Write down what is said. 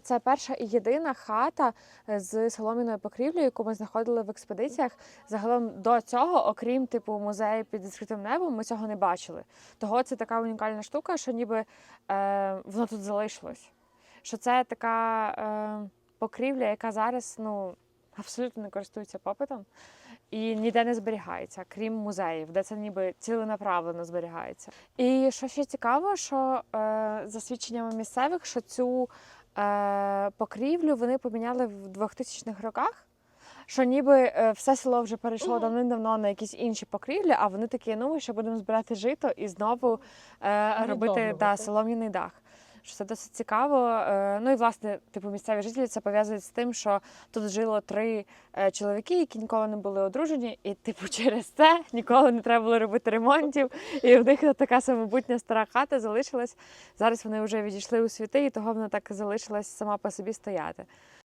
Це перша і єдина хата з солом'яною покрівлею, яку ми знаходили в експедиціях. Загалом до цього, окрім типу музею під відкритим небом, ми цього не бачили. Того це така унікальна штука, що ніби воно тут залишилось. Що це така покрівля, яка зараз абсолютно не користується попитом і ніде не зберігається, крім музеїв, де це ніби ціленаправленно зберігається. І що ще цікаво, що за свідченнями місцевих, що цю покрівлю вони поміняли в 2000-х роках, що ніби все село вже перейшло давним-давно на якісь інші покрівлі, а вони такі, ми ще будемо збирати жито і знову робити солом'яний дах. Що це досить цікаво. Ну і, власне, місцеві жителі це пов'язують з тим, що тут жило 3 чоловіки, які ніколи не були одружені, і, через це ніколи не треба було робити ремонтів. І в них така самобутня стара хата залишилась. Зараз вони вже відійшли у світи, і того вона так залишилась сама по собі стояти.